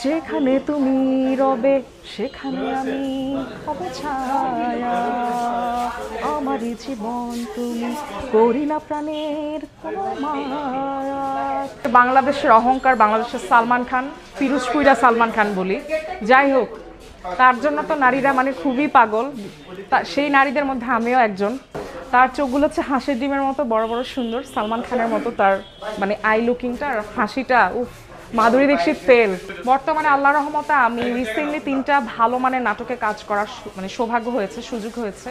যেখানে তুমি রবে সেখানে আমি হব ছায়া, আমারই জীবন তুমি, করি না প্রাণের কোনো মায়া। বাংলাদেশের অহংকার, বাংলাদেশের সালমান খান, পিরোজপুরা সালমান খান বলি। যাই হোক, তার জন্য তো নারীরা মানে খুবই পাগল। তা সেই নারীদের মধ্যে আমিও একজন। তার চোখগুলো হচ্ছে হাঁসের ডিমের মতো বড় বড় সুন্দর, সালমান খানের মতো তার মানে আই লুকিংটা আর হাসিটা, উফ, মাধুরী দীক্ষিত ফেল। বর্তমানে আল্লাহ রহমতে আমি রিসেন্টলি 3টা ভালো মানের নাটকে কাজ করার মানে সৌভাগ্য হয়েছে, সুযোগ হয়েছে।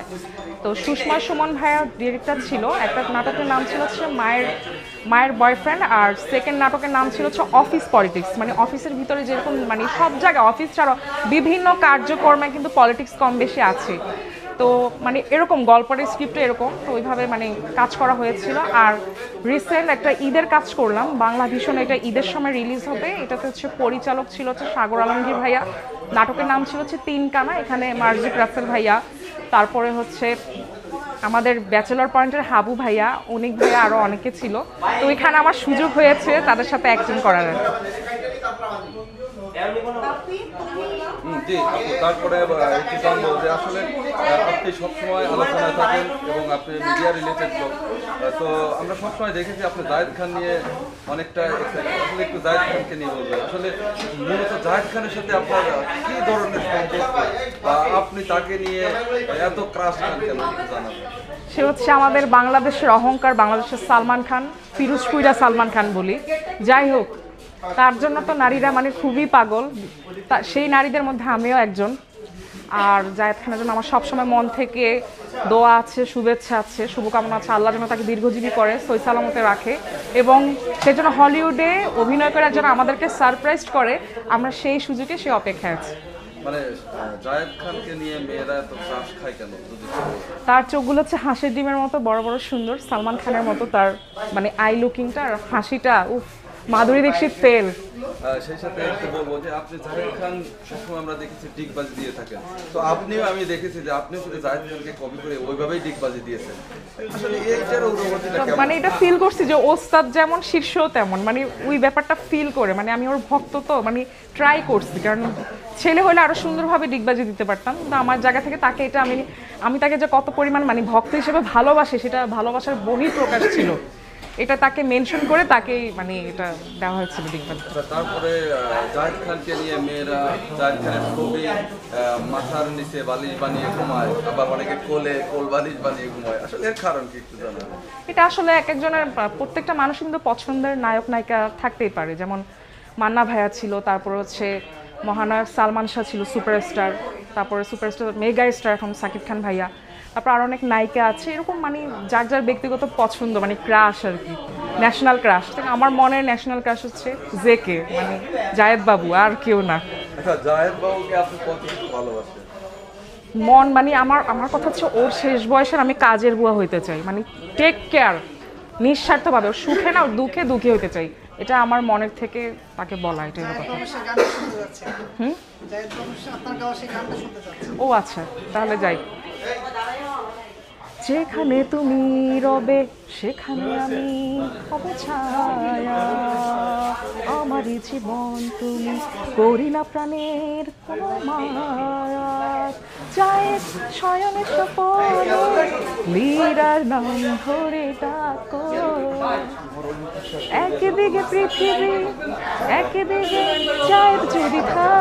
তো সুষমা সুমন ভাইয়া ডিরেক্টর ছিল। একটা নাটকের নাম ছিল হচ্ছে মায়ের বয়ফ্রেন্ড, আর সেকেন্ড নাটকের নাম ছিল হচ্ছে অফিস পলিটিক্স। মানে অফিসের ভিতরে যেরকম মানে সব জায়গায় অফিস ছাড়াও বিভিন্ন কার্যক্রমে কিন্তু পলিটিক্স কম বেশি আছে। তো মানে এরকম গল্পের স্ক্রিপ্টে এরকম, তো ওইভাবে মানে কাজ করা হয়েছিল। আর রিসেন্ট একটা ঈদের কাজ করলাম বাংলা ভীষণ, এটা ঈদের সময় রিলিজ হবে। এটাতে হচ্ছে পরিচালক ছিল হচ্ছে সাগর আলমগীর ভাইয়া, নাটকের নাম ছিল হচ্ছে তিন কানা, এখানে মার্জিক রাসেল ভাইয়া, তারপরে হচ্ছে আমাদের ব্যাচেলর পয়েন্টের হাবু ভাইয়া, অনিক ভাইয়া, আরও অনেকে ছিল। তো এখানে আমার সুযোগ হয়েছে তাদের সাথে অ্যাক্টিং করার। জি আপু, তারপরে একটু জানবো যে আসলে আপনি সবসময় আলোচনায় থাকেন এবং আপনি মিডিয়া রিলেটেড লোক। তো আমরা সবসময় দেখেছি আপনি জায়েদ খান নিয়ে অনেকটা excited। আসলে একটু জায়েদ খানকে নিয়ে বলবেন, আসলে মূলত জায়েদ খানের সাথে আপনার কি ধরনের সম্পর্ক, বা আপনি তাকে নিয়ে এত ক্রাশ খান কেন, একটু জানাবেন। সে হচ্ছে আমাদের বাংলাদেশের অহংকার, বাংলাদেশের সালমান খান, পিরোজপুরা সালমান খান বলি। যাই হোক, তার জন্য তো নারীরা মানে খুবই পাগল। তা সেই নারীদের মধ্যে আমিও একজন। আর জায়েদ খানের জন্য আমার সবসময় মন থেকে দোয়া আছে, শুভেচ্ছা আছে, শুভকামনা আছে, আল্লাহ যেন তাকে দীর্ঘজীবী করে, সই সালামতে রাখে, এবং সে যেন হলিউডে অভিনয় করে যেন আমাদেরকে সারপ্রাইজ করে, আমরা সেই সুযোগে সে অপেক্ষায় আছি। মানে জায়েদ খানকে নিয়ে মেয়েরা এত ক্রাশ খায় কেন যদি একটু বলতেন? তার চোখগুলো হচ্ছে হাঁসের ডিমের মতো বড় বড় সুন্দর, সালমান খানের মতো তার মানে আই লুকিংটা আর হাসিটা, উফ, মাধুরী দীক্ষিত ফেল। সেই সাথে একটু বলবো যে আপনি জাহেদ খান সবসময় আমরা দেখেছি ডিগবাজি দিয়ে থাকেন, তো আপনিও আমি দেখেছি যে আপনিও শুধু জাহেদ খানকে কপি করে ওইভাবেই ডিগবাজি দিয়েছেন। আসলে এইটার অনুভূতিটা কেমন? মানে এটা ফিল করছি যে ওস্তাদ যেমন শীর্ষ তেমন, মানে ওই ব্যাপারটা ফিল করে, মানে আমি ওর ভক্ত, তো মানে ট্রাই করছি। কারণ ছেলে হলে আরো সুন্দরভাবে ডিগবাজি দিতে পারতাম, কিন্তু আমার জায়গা থেকে তাকে এটা আমি তাকে যে কত পরিমাণ মানে ভক্ত হিসেবে ভালোবাসি, সেটা ভালোবাসার বহিঃপ্রকাশ ছিল। এটা তাকে মেনশন করে তাকেই মানে এটা দেওয়া হয়েছিল ডিগবাজি। তারপরে জাহেদ খানকে নিয়ে মেয়েরা জাহেদ খানের ছবি মাথার নিচে বালিশ বানিয়ে ঘুমায়, আবার অনেকে কোল বালিশ বানিয়ে ঘুমায়, আসলে এর কারণ কি একটু জানাবেন? এটা আসলে এক একজনের প্রত্যেকটা মানুষ কিন্তু পছন্দের নায়ক নায়িকা থাকতেই পারে। যেমন মান্না ভাইয়া ছিল, তারপর হচ্ছে মহানায়ক সালমান শাহ ছিল সুপারস্টার, তারপরে সুপারস্টার মেগা স্টার এখন সাকিব খান ভাইয়া, তারপর আরও অনেক নায়িকা আছে। এরকম মানে যার যার ব্যক্তিগত পছন্দ, মানে ক্রাশ আর কি, ন্যাশনাল ক্রাশ। আমার মনের ন্যাশনাল ক্রাশ হচ্ছে জেকে, মানে জায়েদ বাবু, আর কেউ না। আচ্ছা, জাহেদ বাবুকে আপনি কতটুকু ভালোবাসেন? মন মানে আমার কথা হচ্ছে ওর শেষ বয়সের আমি কাজের বুয়া হইতে চাই, মানে টেক কেয়ার, নিঃস্বার্থভাবে, ওর সুখে না ওর দুঃখে দুঃখী হইতে চাই। এটা আমার মনের থেকে তাকে বলা, এটাই কথা। ও আচ্ছা, তাহলে যাই। যেখানে তুমি রবে সেখানে আমি হব ছায়া, আমারই জীবন তুমি, করি না প্রাণের কোনো মায়া। জায়েদ শয়নে সপনে লীরার নাম ধরে ডাকো, একদিকে পৃথিবী একদিকে জায়েদ যদি থাকে।